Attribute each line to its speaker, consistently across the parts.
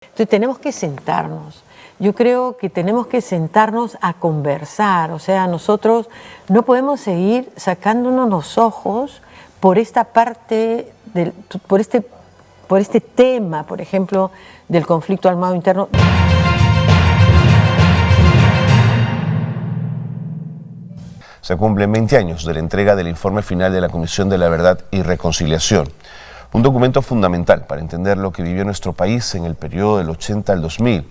Speaker 1: Entonces tenemos que sentarnos. Yo creo que tenemos que sentarnos a conversar. O sea, nosotros no podemos seguir sacándonos los ojos por esta parte, por este tema, por ejemplo, del conflicto armado interno.
Speaker 2: Se cumplen 20 años de la entrega del informe final de la Comisión de la Verdad y Reconciliación, un documento fundamental para entender lo que vivió nuestro país en el periodo del 80 al 2000.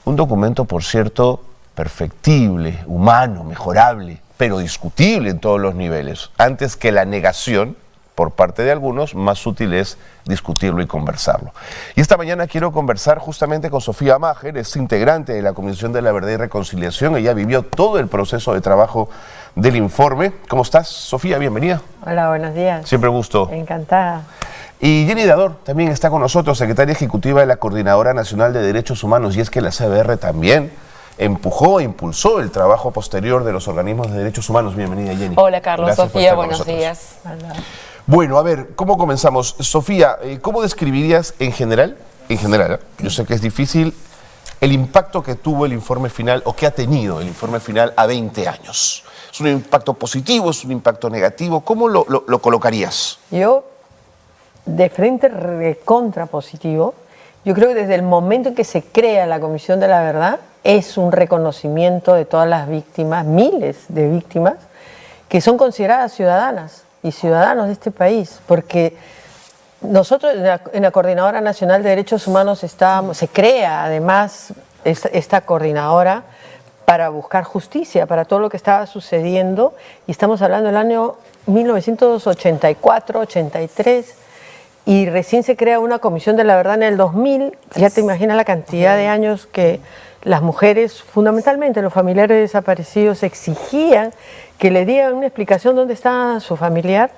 Speaker 2: Un documento, por cierto, perfectible, humano, mejorable, pero discutible en todos los niveles. Antes que la negación por parte de algunos, más útil es discutirlo y conversarlo. Y esta mañana quiero conversar justamente con Sofía Maher, es integrante de la Comisión de la Verdad y Reconciliación. Ella vivió todo el proceso de trabajo del informe. ¿Cómo estás, Sofía? Bienvenida.
Speaker 1: Hola, buenos días.
Speaker 2: Siempre un gusto.
Speaker 1: Encantada.
Speaker 2: Y Jenny Dador también está con nosotros, secretaria ejecutiva de la Coordinadora Nacional de Derechos Humanos. Y es que la CBR también empujó e impulsó el trabajo posterior de los organismos de derechos humanos. Bienvenida, Jenny.
Speaker 3: Hola, Carlos.
Speaker 2: Gracias
Speaker 3: Sofía, buenos días.
Speaker 1: Hola.
Speaker 2: Bueno, a ver, ¿cómo comenzamos? Sofía, ¿cómo describirías en general, yo sé que es difícil, el impacto que tuvo el informe final o que ha tenido el informe final a 20 años? ¿Es un impacto positivo, es un impacto negativo? ¿Cómo lo colocarías?
Speaker 1: Yo, de frente recontra positivo, yo creo que desde el momento en que se crea la Comisión de la Verdad, es un reconocimiento de todas las víctimas, miles de víctimas, que son consideradas ciudadanas y ciudadanos de este país, porque nosotros en la Coordinadora Nacional de Derechos Humanos se crea además esta coordinadora para buscar justicia para todo lo que estaba sucediendo, y estamos hablando del año 1984, 83, y recién se crea una Comisión de la Verdad en el 2000, ya te imaginas la cantidad de años que las mujeres, fundamentalmente los familiares desaparecidos, exigían que le dieran una explicación dónde estaba su familiar.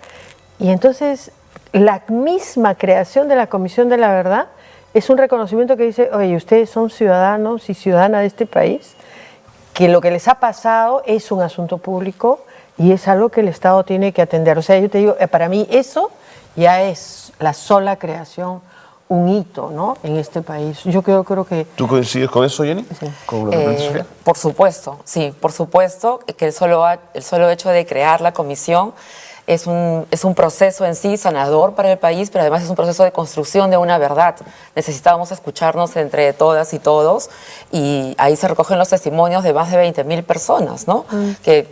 Speaker 1: Y entonces la misma creación de la Comisión de la Verdad es un reconocimiento que dice, oye, ustedes son ciudadanos y ciudadanas de este país, que lo que les ha pasado es un asunto público y es algo que el Estado tiene que atender. O sea, yo te digo, para mí eso ya es la sola creación, un hito, ¿no?, en este país. Yo creo que...
Speaker 2: ¿Tú coincides con eso, Jenny?
Speaker 1: Sí.
Speaker 2: ¿Con lo que plantea Sofía?
Speaker 3: Por supuesto, sí, por supuesto que el solo hecho de crear la comisión es un proceso en sí sanador para el país, pero además es un proceso de construcción de una verdad. Necesitábamos escucharnos entre todas y todos, y ahí se recogen los testimonios de más de 20.000 personas, ¿no? Que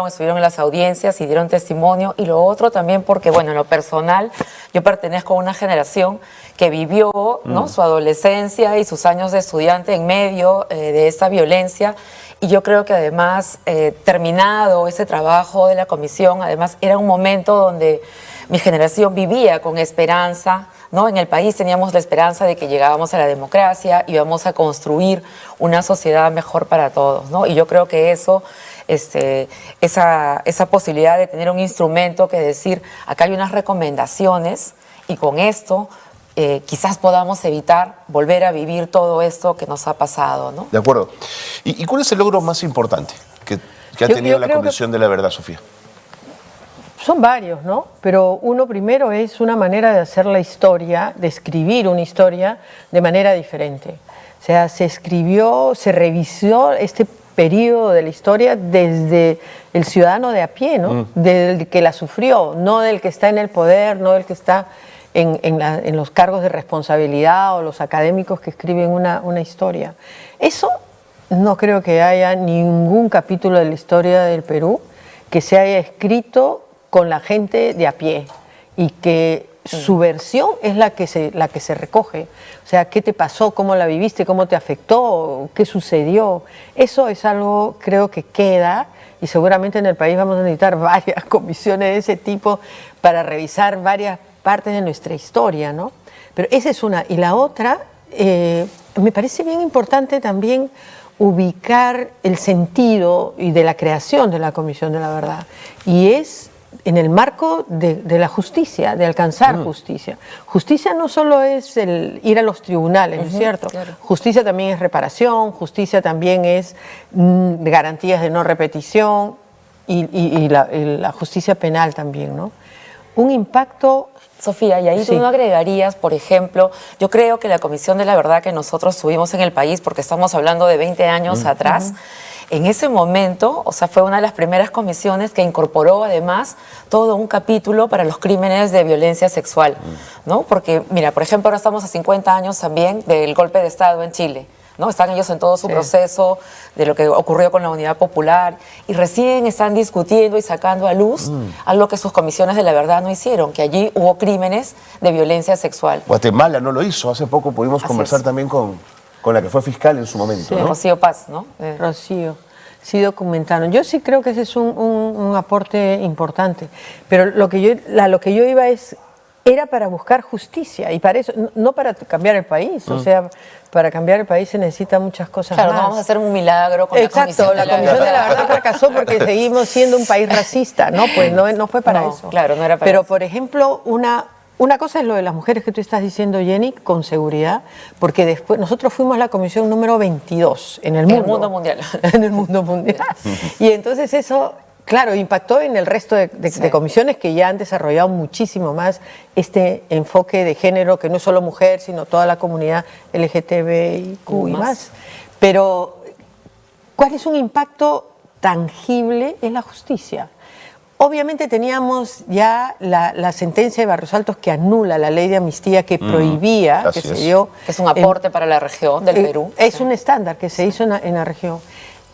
Speaker 3: estuvieron en las audiencias y dieron testimonio. Y lo otro también porque, bueno, en lo personal, yo pertenezco a una generación que vivió, ¿no?, su adolescencia y sus años de estudiante en medio de esta violencia. Y yo creo que además, terminado ese trabajo de la comisión, además era un momento donde mi generación vivía con esperanza, ¿no? En el país teníamos la esperanza de que llegábamos a la democracia y íbamos a construir una sociedad mejor para todos, ¿no? Y yo creo que eso, esa posibilidad de tener un instrumento que decir, acá hay unas recomendaciones y con esto quizás podamos evitar volver a vivir todo esto que nos ha pasado, ¿no?
Speaker 2: De acuerdo. ¿Y cuál es el logro más importante que ha tenido la Comisión de la Verdad, Sofía?
Speaker 1: Son varios, ¿no? Pero uno primero es una manera de hacer la historia, de escribir una historia de manera diferente. O sea, se escribió, se revisó este periodo de la historia desde el ciudadano de a pie, ¿no? Del que la sufrió, no del que está en el poder, no del que está en los cargos de responsabilidad o los académicos que escriben una historia. Eso no creo que haya ningún capítulo de la historia del Perú que se haya escrito con la gente de a pie y que su versión es la que se recoge. O sea, ¿qué te pasó? ¿Cómo la viviste? ¿Cómo te afectó? ¿Qué sucedió? Eso es algo, creo que queda, y seguramente en el país vamos a necesitar varias comisiones de ese tipo para revisar varias partes de nuestra historia, ¿no? Pero esa es una. Y la otra, me parece bien importante también ubicar el sentido y de la creación de la Comisión de la Verdad. Y es en el marco de la justicia, de alcanzar justicia. Justicia no solo es el ir a los tribunales, ¿no es cierto?
Speaker 3: Claro.
Speaker 1: Justicia también es reparación, justicia también es garantías de no repetición y la justicia penal también, ¿no? un impacto.
Speaker 3: Sofía, y ahí
Speaker 1: Sí.
Speaker 3: tú no agregarías, por ejemplo, yo creo que la Comisión de la Verdad que nosotros tuvimos en el país, porque estamos hablando de 20 años atrás, en ese momento, o sea, fue una de las primeras comisiones que incorporó además todo un capítulo para los crímenes de violencia sexual, ¿no? Porque, mira, por ejemplo, ahora estamos a 50 años también del golpe de Estado en Chile, ¿no? Están ellos en todo su proceso de lo que ocurrió con la Unidad Popular y recién están discutiendo y sacando a luz algo que sus comisiones de la verdad no hicieron, que allí hubo crímenes de violencia sexual.
Speaker 2: Guatemala no lo hizo. Hace poco pudimos
Speaker 3: Así
Speaker 2: conversar
Speaker 3: es.
Speaker 2: también con la que fue fiscal en su momento, ¿no?
Speaker 3: Rocío Paz, ¿no?
Speaker 1: Rocío, sí documentaron. Yo sí creo que ese es un aporte importante, pero lo que yo iba era para buscar justicia y para eso, no para cambiar el país, o sea, para cambiar el país se necesitan muchas cosas
Speaker 3: Claro,
Speaker 1: más.
Speaker 3: no vamos a hacer un milagro con
Speaker 1: Exacto,
Speaker 3: la
Speaker 1: la Comisión de la Verdad fracasó porque seguimos siendo un país racista, ¿no? Pues no fue para
Speaker 3: No,
Speaker 1: eso.
Speaker 3: claro, no era para
Speaker 1: Pero,
Speaker 3: eso.
Speaker 1: por ejemplo, una cosa es lo de las mujeres que tú estás diciendo, Jenny, con seguridad, porque después nosotros fuimos la comisión número 22 en el
Speaker 3: En el
Speaker 1: mundo.
Speaker 3: mundo mundial.
Speaker 1: En el mundo mundial. Y entonces eso, claro, impactó en el resto de comisiones que ya han desarrollado muchísimo más este enfoque de género, que no es solo mujer, sino toda la comunidad LGTBIQ y más. Pero, ¿cuál es un impacto tangible en la justicia? Obviamente teníamos ya la sentencia de Barrios Altos que anula la ley de amnistía que prohibía,
Speaker 2: así
Speaker 1: que se
Speaker 2: es.
Speaker 1: dio...
Speaker 3: Que es un aporte para la región del Perú.
Speaker 1: Es un estándar que se hizo en la región.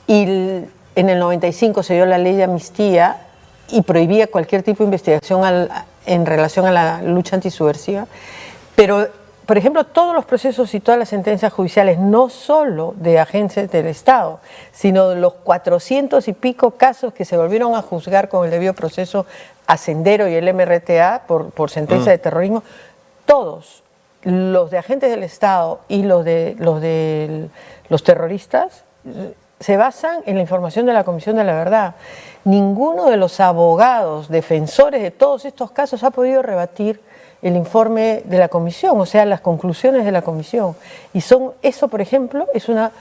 Speaker 1: Y en el 95 se dio la ley de amnistía y prohibía cualquier tipo de investigación en relación a la lucha antisubversiva. Pero, por ejemplo, todos los procesos y todas las sentencias judiciales, no solo de agentes del Estado, sino de los 400 y pico casos que se volvieron a juzgar con el debido proceso a Sendero y el MRTA por sentencia de terrorismo, todos los de agentes del Estado y los de los terroristas se basan en la información de la Comisión de la Verdad. Ninguno de los abogados defensores de todos estos casos ha podido rebatir el informe de la comisión, o sea, las conclusiones de la comisión. Y eso, por ejemplo, es una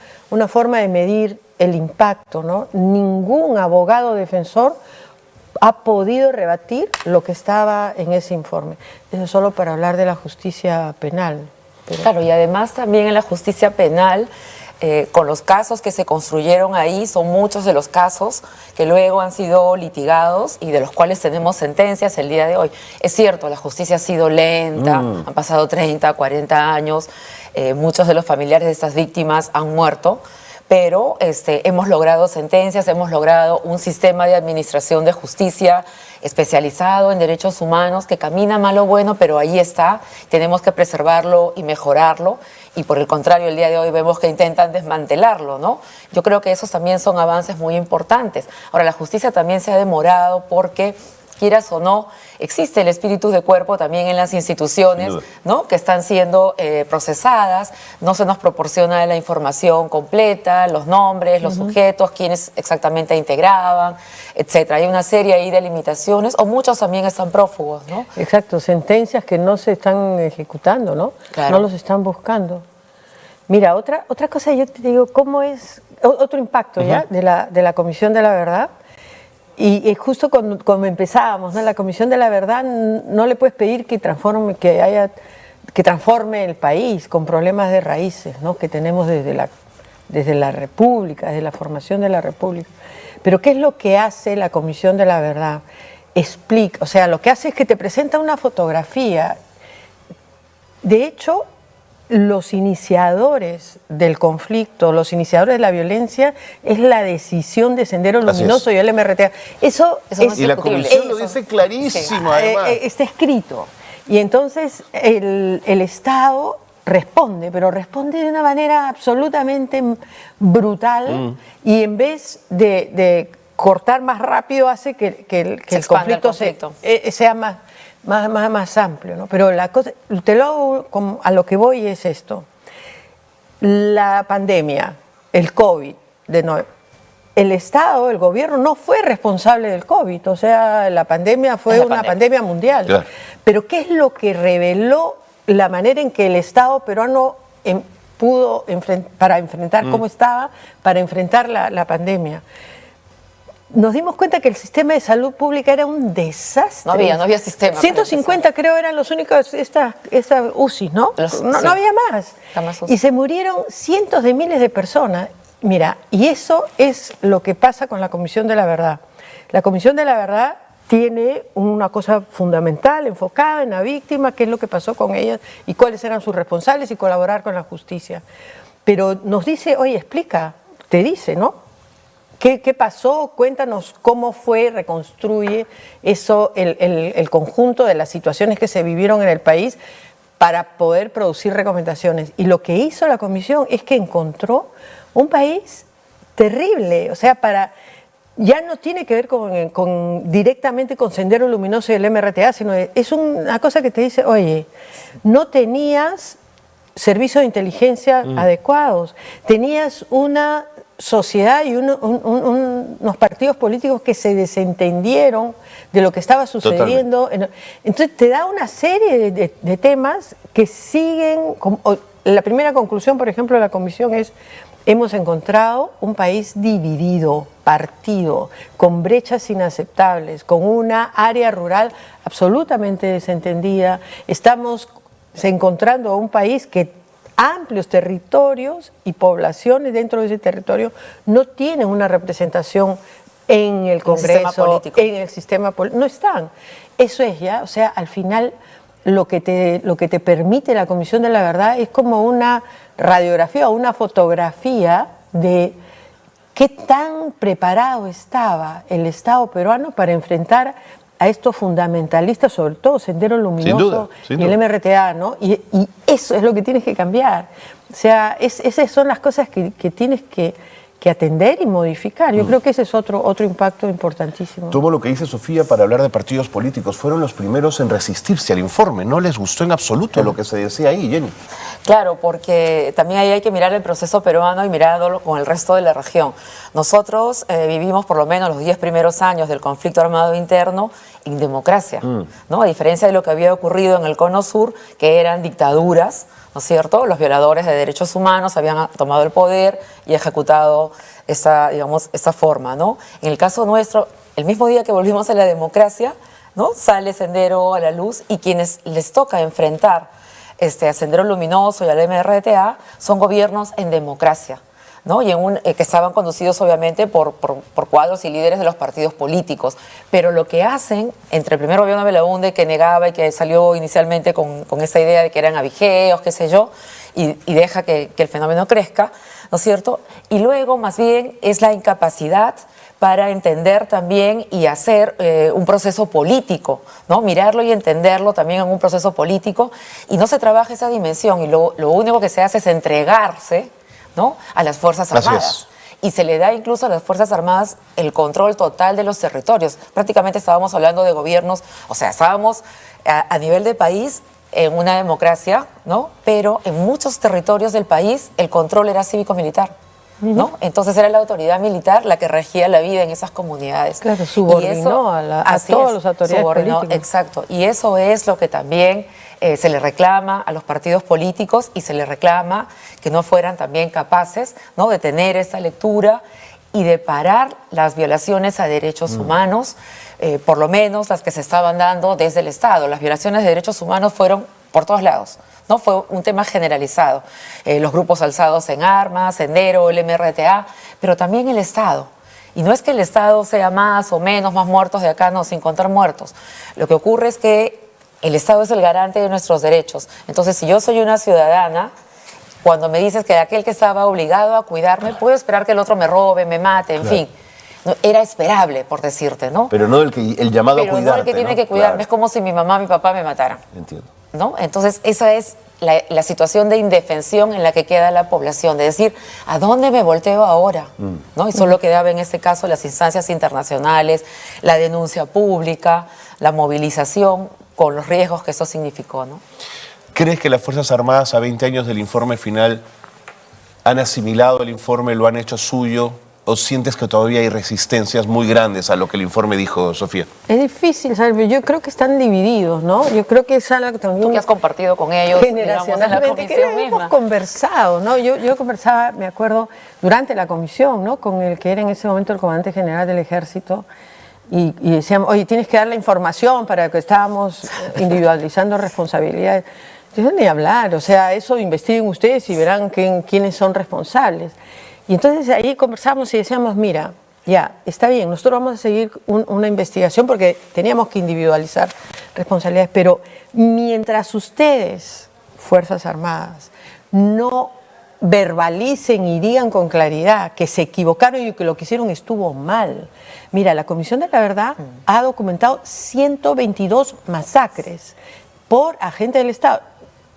Speaker 1: forma de medir el impacto, ¿no? Ningún abogado defensor ha podido rebatir lo que estaba en ese informe. Eso solo para hablar de la justicia penal.
Speaker 3: Claro, y además también en la justicia penal, con los casos que se construyeron ahí, son muchos de los casos que luego han sido litigados y de los cuales tenemos sentencias el día de hoy. Es cierto, la justicia ha sido lenta, han pasado 30, 40 años, muchos de los familiares de estas víctimas han muerto, pero hemos logrado sentencias, hemos logrado un sistema de administración de justicia especializado en derechos humanos que camina mal o bueno, pero ahí está, tenemos que preservarlo y mejorarlo, y por el contrario, el día de hoy vemos que intentan desmantelarlo, ¿no? Yo creo que esos también son avances muy importantes. Ahora, la justicia también se ha demorado porque, quieras o no, existe el espíritu de cuerpo también en las instituciones, ¿no? Que están siendo procesadas, no se nos proporciona la información completa, los nombres, los sujetos, quiénes exactamente integraban, etcétera. Hay una serie ahí de limitaciones, o muchos también están prófugos, ¿no?
Speaker 1: Exacto, sentencias que no se están ejecutando, ¿no?
Speaker 3: Claro.
Speaker 1: No los están buscando. Mira, otra cosa, yo te digo, ¿cómo es otro impacto ya de la Comisión de la Verdad? Y justo cuando empezábamos, ¿no? La Comisión de la Verdad no le puedes pedir que transforme el país con problemas de raíces, ¿no? Que tenemos desde la República, desde la formación de la República. Pero ¿qué es lo que hace la Comisión de la Verdad? Explica, o sea, lo que hace es que te presenta una fotografía. De hecho, los iniciadores del conflicto, los iniciadores de la violencia, es la decisión de Sendero Luminoso y el MRTA. Eso
Speaker 3: no es
Speaker 2: Y la
Speaker 3: discutible.
Speaker 2: comisión lo dice clarísimo, además.
Speaker 1: está escrito. Y entonces el Estado responde, pero responde de una manera absolutamente brutal y en vez de cortar más rápido hace que el conflicto sea más amplio, ¿no? Pero la cosa, a lo que voy es esto. La pandemia, el COVID, el Estado, el gobierno no fue responsable del COVID, o sea, la pandemia fue una pandemia mundial.
Speaker 2: Claro.
Speaker 1: Pero ¿qué es lo que reveló la manera en que el Estado peruano pudo para enfrentar cómo estaba, para enfrentar la pandemia? nos dimos cuenta que el sistema de salud pública era un desastre.
Speaker 3: No había sistema.
Speaker 1: 150 creo eran los únicos, esta UCI, ¿no? No había más. Y se murieron cientos de miles de personas. Mira, y eso es lo que pasa con la Comisión de la Verdad. La Comisión de la Verdad tiene una cosa fundamental, enfocada en la víctima, qué es lo que pasó con ellas y cuáles eran sus responsables y colaborar con la justicia. Pero nos dice, oye, explica, te dice, ¿no? ¿Qué pasó? Cuéntanos cómo fue, reconstruye eso, el conjunto de las situaciones que se vivieron en el país para poder producir recomendaciones. Y lo que hizo la comisión es que encontró un país terrible, o sea, ya no tiene que ver directamente con Sendero Luminoso y el MRTA, sino es una cosa que te dice, oye, no tenías servicios de inteligencia adecuados, tenías una sociedad y unos partidos políticos que se desentendieron de lo que estaba sucediendo. Entonces te da una serie de temas que siguen. La primera conclusión, por ejemplo, de la comisión es: hemos encontrado un país dividido, partido, con brechas inaceptables, con una área rural absolutamente desentendida. Estamos encontrando un país que amplios territorios y poblaciones dentro de ese territorio no tienen una representación en el Congreso, en el sistema político, no están. Eso es ya, o sea, al final lo que te permite la Comisión de la Verdad es como una radiografía o una fotografía de qué tan preparado estaba el Estado peruano para enfrentar a estos fundamentalistas, sobre todo Sendero Luminoso y el MRTA, ¿no? Y eso es lo que tienes que cambiar. O sea, esas son las cosas que tienes que atender y modificar. Yo creo que ese es otro impacto importantísimo.
Speaker 2: Tomo lo que dice Sofía para hablar de partidos políticos. Fueron los primeros en resistirse al informe. No les gustó en absoluto lo que se decía ahí, Jenny.
Speaker 3: Claro, porque también ahí hay que mirar el proceso peruano y mirarlo con el resto de la región. Nosotros vivimos por lo menos los 10 primeros años del conflicto armado interno en democracia, ¿no? A diferencia de lo que había ocurrido en el Cono Sur, que eran dictaduras, ¿no es cierto? Los violadores de derechos humanos habían tomado el poder y ejecutado esa forma, ¿no? En el caso nuestro, el mismo día que volvimos a la democracia, ¿no? Sale Sendero a la luz y quienes les toca enfrentar a Sendero Luminoso y al MRTA son gobiernos en democracia, ¿no? Y que estaban conducidos obviamente por cuadros y líderes de los partidos políticos. Pero lo que hacen entre el primer gobierno de Belaúnde, que negaba y que salió inicialmente con esa idea de que eran abigeos, qué sé yo, y deja que el fenómeno crezca, ¿no es cierto? Y luego más bien es la incapacidad para entender también y hacer un proceso político, ¿no? Mirarlo y entenderlo también en un proceso político, y no se trabaja esa dimensión, y lo único que se hace es entregarse, ¿no? A las Fuerzas Armadas. Y se le da incluso a las Fuerzas Armadas el control total de los territorios. Prácticamente estábamos hablando de gobiernos, o sea, estábamos a nivel de país en una democracia, ¿no? Pero en muchos territorios del país el control era cívico-militar, ¿no? Entonces era la autoridad militar la que regía la vida en esas comunidades.
Speaker 1: Claro, subordinó a todas las autoridades políticas.
Speaker 3: Exacto, y eso es lo que también se le reclama a los partidos políticos, y se le reclama que no fueran también capaces, ¿no? De tener esa lectura y de parar las violaciones a derechos humanos, por lo menos las que se estaban dando desde el Estado. Las violaciones de derechos humanos fueron por todos lados, ¿no? Fue un tema generalizado. Los grupos alzados en armas, Sendero, el MRTA, pero también el Estado. Y no es que el Estado sea más o menos, más muertos de acá, no, sin contar muertos. Lo que ocurre es que el Estado es el garante de nuestros derechos. Entonces, si yo soy una ciudadana, cuando me dices que aquel que estaba obligado a cuidarme, puedo esperar que el otro me robe, me mate, en fin. No, era esperable, por decirte, ¿no?
Speaker 2: Pero no el llamado a cuidarte,
Speaker 3: Pero no el que tiene que cuidarme. Claro. Es como si mi mamá, mi papá me mataran.
Speaker 2: Entiendo.
Speaker 3: ¿No? Entonces, esa es la situación de indefensión en la que queda la población, de decir, ¿a dónde me volteo ahora? ¿No? Y solo quedaba en este caso las instancias internacionales, la denuncia pública, la movilización, con los riesgos que eso significó, ¿no?
Speaker 2: ¿Crees que las Fuerzas Armadas, a 20 años del informe final, han asimilado el informe, lo han hecho suyo o sientes que todavía hay resistencias muy grandes a lo que el informe dijo, Sofía?
Speaker 1: Es difícil, ¿sabes? Yo creo que están divididos, ¿no? Yo creo que es algo que también...
Speaker 3: Tú que has compartido con ellos, digamos, en la
Speaker 1: generacionalmente, que
Speaker 3: comisión
Speaker 1: hemos
Speaker 3: misma.
Speaker 1: conversado, ¿no? Yo conversaba, me acuerdo, durante la comisión, ¿no? Con el que era en ese momento el comandante general del Ejército, y decíamos, oye, tienes que dar la información para que estábamos individualizando responsabilidades. Yo ni hablar, o sea, eso investiguen ustedes y verán quiénes son responsables. Y entonces ahí conversamos y decíamos, mira, ya, está bien, nosotros vamos a seguir una investigación porque teníamos que individualizar responsabilidades, pero mientras ustedes, Fuerzas Armadas, no verbalicen y digan con claridad que se equivocaron y que lo que hicieron estuvo mal. Mira, la Comisión de la Verdad ha documentado 122 masacres por agentes del Estado.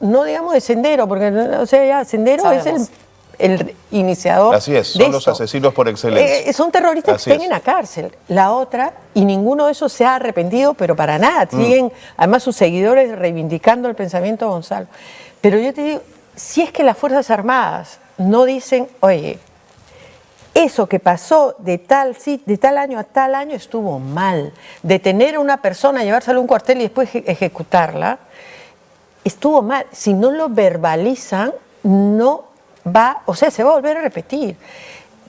Speaker 1: No digamos de Sendero, porque o sea, ya Sendero
Speaker 3: Sabemos.
Speaker 1: es el iniciador.
Speaker 2: Así es,
Speaker 1: de
Speaker 2: son los
Speaker 1: esto.
Speaker 2: asesinos por excelencia.
Speaker 1: Son terroristas
Speaker 2: Así
Speaker 1: que están
Speaker 2: es.
Speaker 1: en la cárcel. La otra, y ninguno de esos se ha arrepentido, pero para nada. Siguen, además, sus seguidores reivindicando el pensamiento de Gonzalo. Pero yo te digo, si es que las Fuerzas Armadas no dicen, oye, eso que pasó de tal año a tal año estuvo mal. Detener a una persona, llevársela a un cuartel y después ejecutarla, estuvo mal. Si no lo verbalizan, no va, o sea, se va a volver a repetir.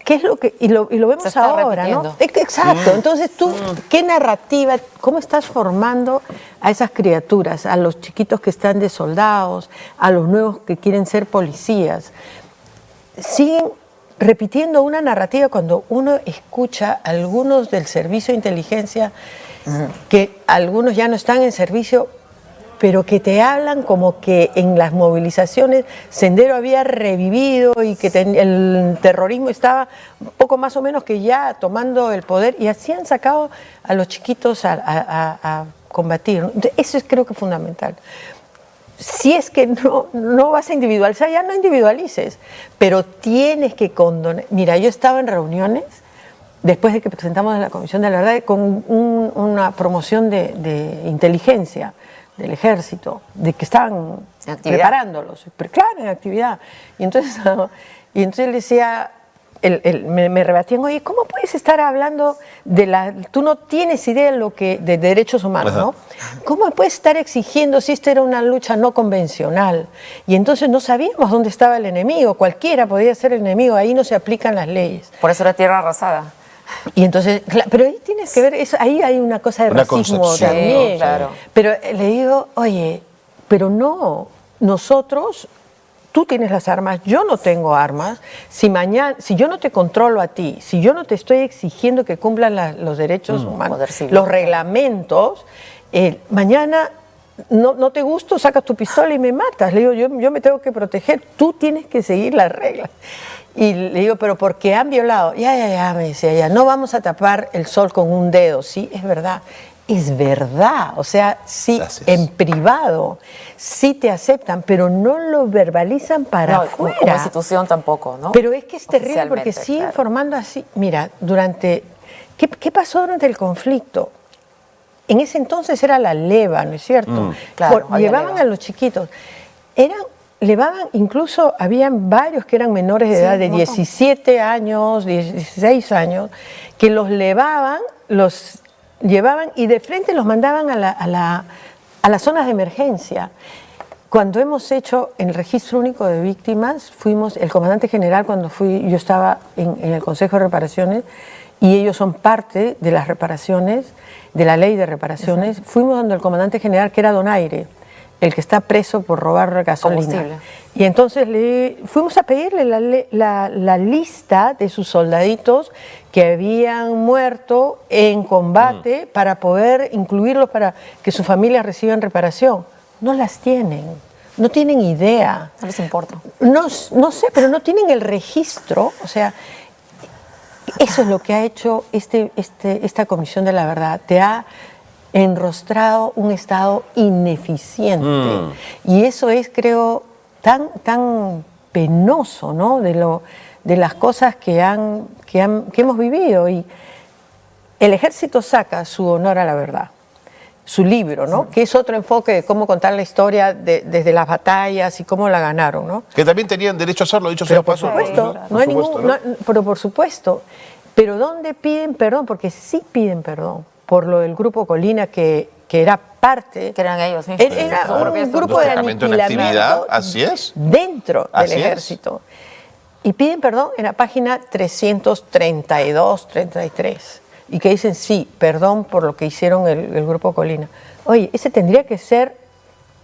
Speaker 1: ¿Qué es lo que, y lo vemos
Speaker 3: Se está
Speaker 1: ahora,
Speaker 3: repitiendo.
Speaker 1: ¿no? Exacto. Entonces tú, ¿qué narrativa, cómo estás formando a esas criaturas, a los chiquitos que están de soldados, a los nuevos que quieren ser policías? Siguen repitiendo una narrativa cuando uno escucha a algunos del servicio de inteligencia, que algunos ya no están en servicio, pero que te hablan como que en las movilizaciones Sendero había revivido y que el terrorismo estaba un poco más o menos que ya tomando el poder, y así han sacado a los chiquitos a combatir. Entonces, eso es, creo que, fundamental. Si es que no vas a individualizar, ya no individualices, pero tienes que condonar. Mira, yo estaba en reuniones después de que presentamos en la Comisión de la Verdad con una promoción de inteligencia del Ejército, de que estaban preparándolos, pero claro, en actividad. Y entonces le decía, me rebatían, oye, ¿cómo puedes estar hablando tú no tienes idea de derechos humanos, ¿no? ¿Cómo puedes estar exigiendo si esta era una lucha no convencional? Y entonces no sabíamos dónde estaba el enemigo, cualquiera podía ser el enemigo, ahí no se aplican las leyes.
Speaker 3: Por eso era tierra arrasada.
Speaker 1: Y entonces, pero ahí tienes que ver, ahí hay una cosa de racismo
Speaker 2: concepción,
Speaker 1: también.
Speaker 3: sí, claro.
Speaker 1: Pero le digo, oye, pero no, nosotros, tú tienes las armas, yo no tengo armas. Si yo no te controlo a ti, si yo no te estoy exigiendo que cumplan los derechos humanos, los reglamentos, mañana no te gusto, sacas tu pistola y me matas. Le digo, yo me tengo que proteger, tú tienes que seguir las reglas. Y le digo, pero ¿por qué han violado? Ya, me decía ella, no vamos a tapar el sol con un dedo. Sí, es verdad. Es verdad. O sea, sí,
Speaker 2: Gracias.
Speaker 1: en privado sí te aceptan, pero no lo verbalizan para afuera.
Speaker 3: Como institución tampoco, ¿no?
Speaker 1: Pero es que es terrible porque
Speaker 3: Oficialmente,
Speaker 1: siguen
Speaker 3: claro.
Speaker 1: formando así. Mira, ¿qué pasó durante el conflicto? En ese entonces era la leva, ¿no es cierto?
Speaker 3: Claro, había
Speaker 1: llevaban
Speaker 3: leva.
Speaker 1: a los chiquitos. Llevaban, incluso habían varios que eran menores de
Speaker 3: Sí,
Speaker 1: edad, de
Speaker 3: un montón.
Speaker 1: 17 años, 16 años, que los llevaban y de frente los mandaban a las zonas de emergencia. Cuando hemos hecho el registro único de víctimas, el comandante general, yo estaba en el Consejo de Reparaciones, y ellos son parte de las reparaciones, de la ley de reparaciones, fuimos donde el comandante general, que era Donaire, el que está preso por robar gasolina.
Speaker 3: Combustible.
Speaker 1: Y entonces fuimos a pedirle la lista de sus soldaditos que habían muerto en combate para poder incluirlos para que sus familias reciban reparación. No las tienen, no tienen idea.
Speaker 3: No les importa.
Speaker 1: No sé, pero no tienen el registro. O sea, eso es lo que ha hecho esta Comisión de la Verdad. Te ha enrostrado un Estado ineficiente. Y eso es, creo, tan penoso, ¿no? De las cosas que hemos vivido. Y el Ejército saca su honor a la verdad. su libro, ¿no? Que es otro enfoque de cómo contar la historia desde las batallas y cómo la ganaron, ¿no?
Speaker 2: Que también tenían derecho a hacerlo, dicho sea de
Speaker 1: Por
Speaker 2: paso.
Speaker 1: supuesto, no hay ningún, pero por supuesto. Pero ¿dónde piden perdón? Porque sí piden perdón por lo del Grupo Colina que era parte.
Speaker 3: Que eran ellos mismos.
Speaker 1: Era
Speaker 3: Claro.
Speaker 1: un grupo de
Speaker 2: Destacamento en actividad,
Speaker 1: aniquilamiento
Speaker 2: así es.
Speaker 1: dentro
Speaker 2: Así
Speaker 1: del
Speaker 2: es.
Speaker 1: ejército. Y piden perdón en la página 332, 33. Y que dicen, sí, perdón por lo que hicieron el Grupo Colina. Oye, ese tendría que ser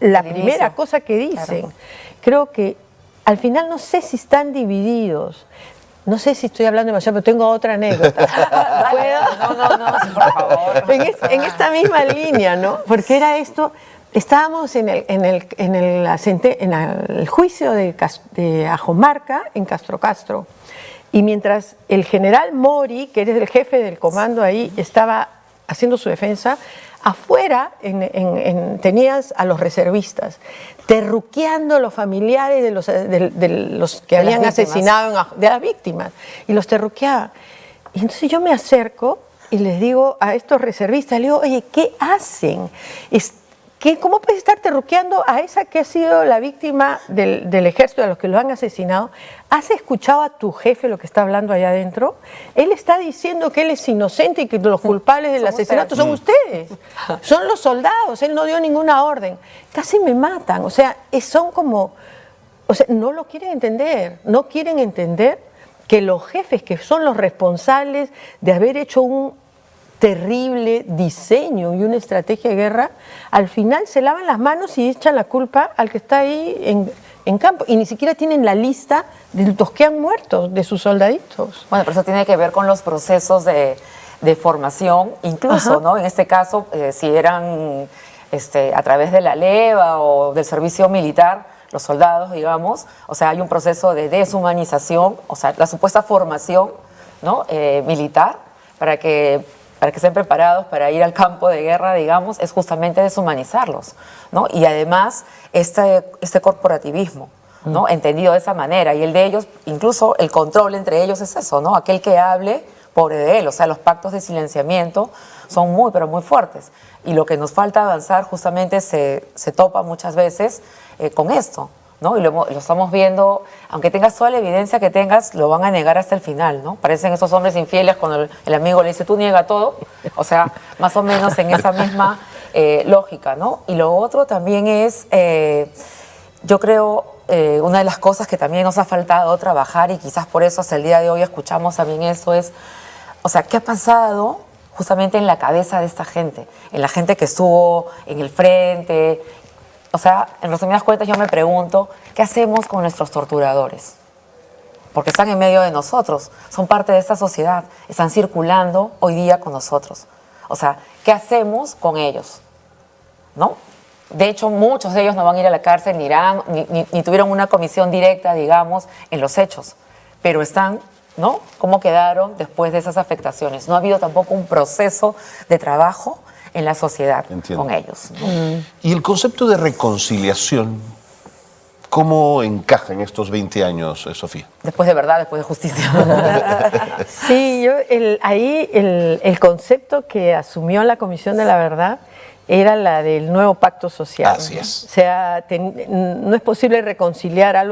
Speaker 1: la
Speaker 3: El
Speaker 1: primera
Speaker 3: inicio.
Speaker 1: cosa que dicen.
Speaker 3: Claro.
Speaker 1: Creo que al final no sé si están divididos. No sé si estoy hablando demasiado, pero tengo otra anécdota. ¿Puedo?
Speaker 3: No, sí, por favor.
Speaker 1: En esta misma línea, ¿no? Porque era esto, estábamos en el juicio de Ajomarca en Castro Castro, y mientras el general Mori, que era el jefe del comando ahí, estaba haciendo su defensa, afuera tenías a los reservistas, terruqueando a los familiares de los que
Speaker 3: De las
Speaker 1: habían
Speaker 3: víctimas.
Speaker 1: asesinado, de las víctimas, y los terruqueaban. Y entonces yo me acerco y les digo a estos reservistas, les digo, oye, ¿qué hacen? ¿Cómo puedes estar terruqueando a esa que ha sido la víctima del ejército, a los que lo han asesinado? ¿Has escuchado a tu jefe lo que está hablando allá adentro? Él está diciendo que él es inocente y que los culpables del
Speaker 3: Son
Speaker 1: asesinato
Speaker 3: ustedes.
Speaker 1: son ustedes. Son los soldados, él no dio ninguna orden. Casi me matan, o sea, son como... O sea, no lo quieren entender, no quieren entender que los jefes, que son los responsables de haber hecho un terrible diseño y una estrategia de guerra, al final se lavan las manos y echan la culpa al que está ahí en campo. Y ni siquiera tienen la lista de los que han muerto, de sus soldaditos.
Speaker 3: Bueno, pero eso tiene que ver con los procesos de formación, incluso,
Speaker 1: Ajá.
Speaker 3: ¿no? En este caso, si eran a través de la leva o del servicio militar, los soldados, digamos, o sea, hay un proceso de deshumanización, o sea, la supuesta formación, ¿no? Militar, para que estén preparados para ir al campo de guerra, digamos, es justamente deshumanizarlos, ¿no? Y además, este corporativismo, ¿no? Entendido de esa manera, y el de ellos, incluso el control entre ellos es eso, ¿no? Aquel que hable, pobre de él, o sea, los pactos de silenciamiento son muy, pero muy fuertes. Y lo que nos falta avanzar justamente se topa muchas veces con esto, ¿no? Y lo estamos viendo, aunque tengas toda la evidencia que tengas, lo van a negar hasta el final, ¿no? Parecen esos hombres infieles cuando el amigo le dice, tú niega todo, o sea, más o menos en esa misma lógica, ¿no? Y lo otro también es, yo creo, una de las cosas que también nos ha faltado trabajar, y quizás por eso hasta el día de hoy escuchamos también eso, es, o sea, ¿qué ha pasado justamente en la cabeza de esta gente? En la gente que estuvo en el frente. O sea, en resumidas cuentas yo me pregunto, ¿qué hacemos con nuestros torturadores? Porque están en medio de nosotros, son parte de esta sociedad, están circulando hoy día con nosotros. O sea, ¿qué hacemos con ellos? ¿No? De hecho, muchos de ellos no van a ir a la cárcel, ni tuvieron una comisión directa, digamos, en los hechos. Pero están, ¿no? ¿Cómo quedaron después de esas afectaciones? No ha habido tampoco un proceso de trabajo en la sociedad
Speaker 2: Entiendo.
Speaker 3: con ellos, ¿no?
Speaker 2: Y el concepto de reconciliación, ¿cómo encaja en estos 20 años, Sofía?
Speaker 3: Después de verdad, después de justicia.
Speaker 1: Sí, ahí el concepto que asumió la Comisión de la Verdad era la del nuevo pacto social.
Speaker 2: Así es.
Speaker 1: O sea, no es posible reconciliar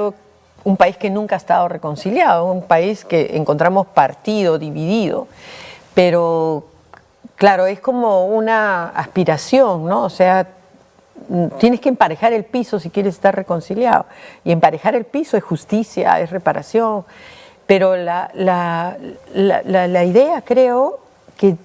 Speaker 1: un país que nunca ha estado reconciliado, un país que encontramos partido, dividido, pero claro, es como una aspiración, ¿no? O sea, tienes que emparejar el piso si quieres estar reconciliado. Y emparejar el piso es justicia, es reparación. Pero la idea, creo, que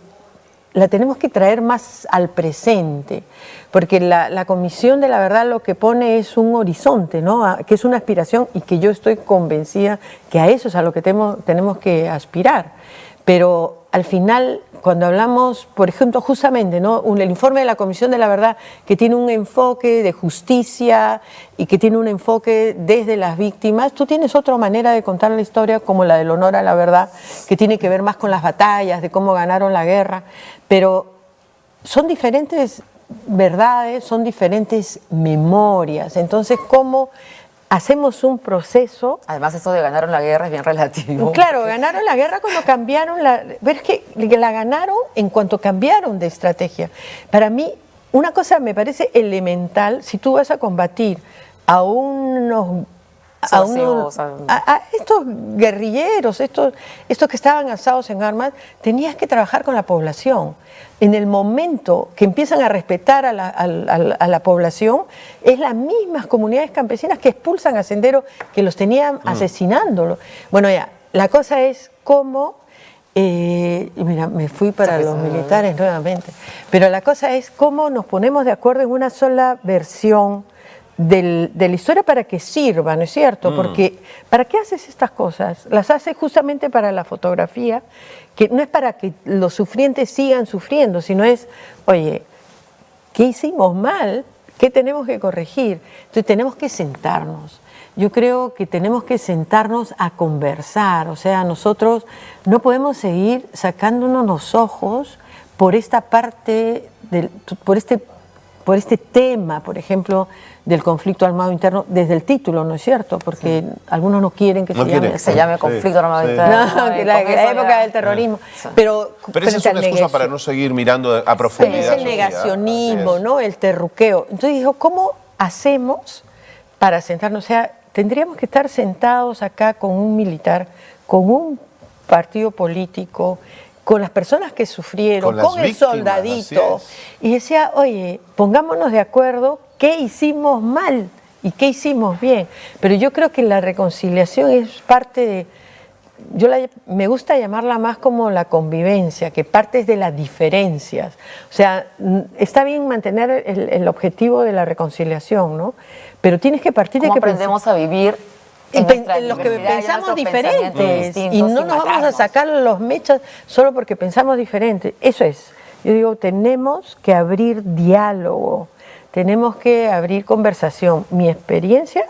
Speaker 1: la tenemos que traer más al presente. Porque la Comisión de la Verdad lo que pone es un horizonte, ¿no? Que es una aspiración, y que yo estoy convencida que a eso es a lo que tenemos que aspirar. Pero al final, cuando hablamos, por ejemplo, justamente, ¿no? El informe de la Comisión de la Verdad, que tiene un enfoque de justicia y que tiene un enfoque desde las víctimas, tú tienes otra manera de contar la historia, como la del honor a la verdad, que tiene que ver más con las batallas, de cómo ganaron la guerra, pero son diferentes verdades, son diferentes memorias. Entonces, ¿cómo hacemos un proceso?
Speaker 3: Además, esto de ganaron la guerra es bien relativo.
Speaker 1: Claro, ganaron la guerra cuando cambiaron pero es que la ganaron en cuanto cambiaron de estrategia. Para mí, una cosa me parece elemental, si tú vas a combatir a unos... A estos guerrilleros, estos que estaban alzados en armas, tenías que trabajar con la población. En el momento que empiezan a respetar a la población, es las mismas comunidades campesinas que expulsan a Sendero, que los tenían asesinándolo. Bueno, ya, la cosa es cómo... mira, me fui para los militares nuevamente. Pero la cosa es cómo nos ponemos de acuerdo en una sola versión de la historia para que sirva, ¿no es cierto? Porque ¿para qué haces estas cosas? Las haces justamente para la fotografía, que no es para que los sufrientes sigan sufriendo, sino es, oye, ¿qué hicimos mal? ¿Qué tenemos que corregir? Entonces tenemos que sentarnos. Yo creo que tenemos que sentarnos a conversar, o sea, nosotros no podemos seguir sacándonos los ojos por esta parte, por este tema, por ejemplo, del conflicto armado interno, desde el título, ¿no es cierto? Porque algunos no quieren que se llame conflicto armado interno. No, que la época del terrorismo. Pero
Speaker 2: esa es una excusa para no seguir mirando a profundidad.
Speaker 1: Es el negacionismo, ¿no? El terruqueo. Entonces dijo, ¿cómo hacemos para sentarnos? O sea, tendríamos que estar sentados acá con un militar, con un partido político, con las personas que sufrieron, con el soldadito, y decía, oye, pongámonos de acuerdo qué hicimos mal y qué hicimos bien. Pero yo creo que la reconciliación es parte de, me gusta llamarla más como la convivencia, que partes de las diferencias. O sea, está bien mantener el objetivo de la reconciliación, ¿no? Pero tienes que partir de que
Speaker 3: aprendemos a vivir
Speaker 1: en los que pensamos diferentes y no nos vamos a sacar los mechas solo porque pensamos diferente. Eso es. Yo digo, tenemos que abrir diálogo, tenemos que abrir conversación. Mi experiencia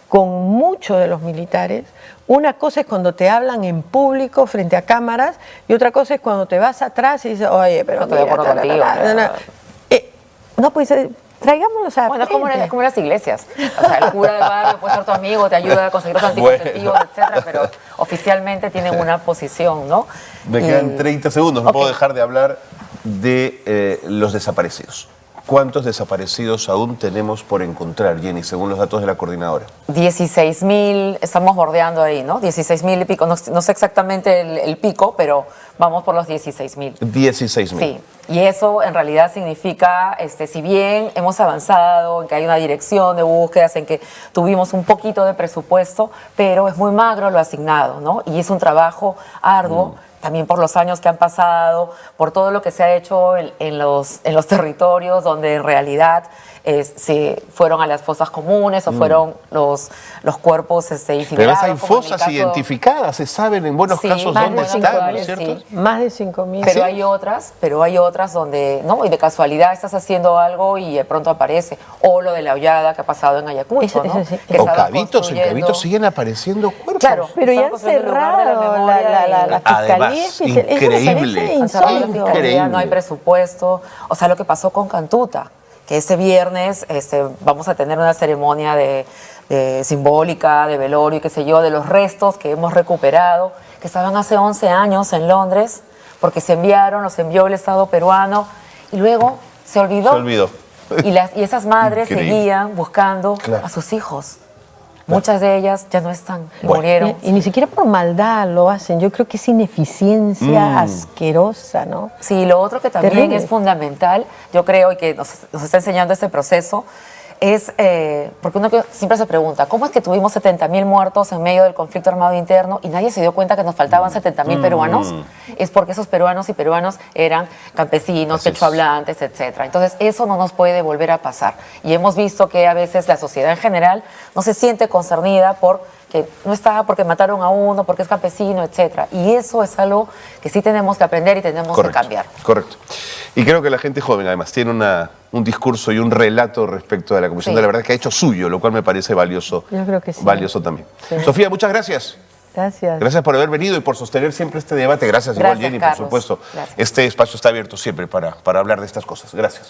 Speaker 1: con muchos de los militares, una cosa es cuando te hablan en público frente a cámaras y otra cosa es cuando te vas atrás y dices, oye, pero no estoy de acuerdo contigo. No, pues traigámoslos a
Speaker 3: bueno, es como las iglesias. O sea, el cura del barrio puede ser tu amigo, te ayuda a conseguir los anticonceptivos, etcétera, pero oficialmente tienen una posición, ¿no?
Speaker 2: Me quedan 30 segundos, no puedo dejar de hablar de los desaparecidos. ¿Cuántos desaparecidos aún tenemos por encontrar, Jenny, según los datos de la coordinadora?
Speaker 3: 16.000, estamos bordeando ahí, ¿no? 16.000 y pico, no sé exactamente el pico, pero vamos por los 16.000.
Speaker 2: 16.000.
Speaker 3: Sí, y eso en realidad significa, si bien hemos avanzado, en que hay una dirección de búsquedas, en que tuvimos un poquito de presupuesto, pero es muy magro lo asignado, ¿no? Y es un trabajo arduo. También por los años que han pasado, por todo lo que se ha hecho en los territorios donde en realidad se fueron a las fosas comunes o fueron los cuerpos incinerados.
Speaker 2: Pero hay fosas identificadas, se saben en buenos casos dónde están, ¿no es cierto?
Speaker 3: Sí.
Speaker 1: Más de 5.000.
Speaker 3: Pero hay otras donde, ¿no? Y de casualidad estás haciendo algo y de pronto aparece. O lo de la Hollada que ha pasado en Ayacucho, ¿no?
Speaker 2: Que en Cabitos siguen apareciendo cuerpos.
Speaker 3: Claro,
Speaker 1: pero ya han cerrado la fiscalía.
Speaker 2: Además, increíble.
Speaker 3: No hay presupuesto. O sea, lo que pasó con Cantuta, que ese viernes vamos a tener una ceremonia simbólica, de velorio y qué sé yo, de los restos que hemos recuperado, que estaban hace 11 años en Londres, porque los envió el Estado peruano, y luego se olvidó.
Speaker 2: Se olvidó.
Speaker 3: Y esas madres seguían buscando a sus hijos. Muchas de ellas ya no están, murieron.
Speaker 1: Y ni siquiera por maldad lo hacen. Yo creo que es ineficiencia asquerosa, ¿no?
Speaker 3: Sí, lo otro que también
Speaker 1: terrible.
Speaker 3: Es fundamental, yo creo, y que nos está enseñando este proceso, es, porque uno siempre se pregunta, ¿cómo es que tuvimos 70.000 muertos en medio del conflicto armado interno y nadie se dio cuenta que nos faltaban 70.000 peruanos? Es porque esos peruanos y peruanas eran campesinos, quechohablantes, etcétera. Entonces, eso no nos puede volver a pasar. Y hemos visto que a veces la sociedad en general no se siente concernida porque no está, porque mataron a uno, porque es campesino, etcétera. Y eso es algo que sí tenemos que aprender y tenemos que cambiar.
Speaker 2: Correcto. Y creo que la gente joven, además, tiene un discurso y un relato respecto de la Comisión de la Verdad que ha hecho suyo, lo cual me parece valioso.
Speaker 1: Yo creo que sí.
Speaker 2: Valioso también.
Speaker 1: Sí.
Speaker 2: Sofía, muchas gracias.
Speaker 1: Gracias.
Speaker 2: Gracias por haber venido y por sostener siempre este debate. Gracias igual, Jenny,
Speaker 3: Carlos.
Speaker 2: por supuesto.
Speaker 3: Gracias.
Speaker 2: Este espacio está abierto siempre para hablar de estas cosas. Gracias.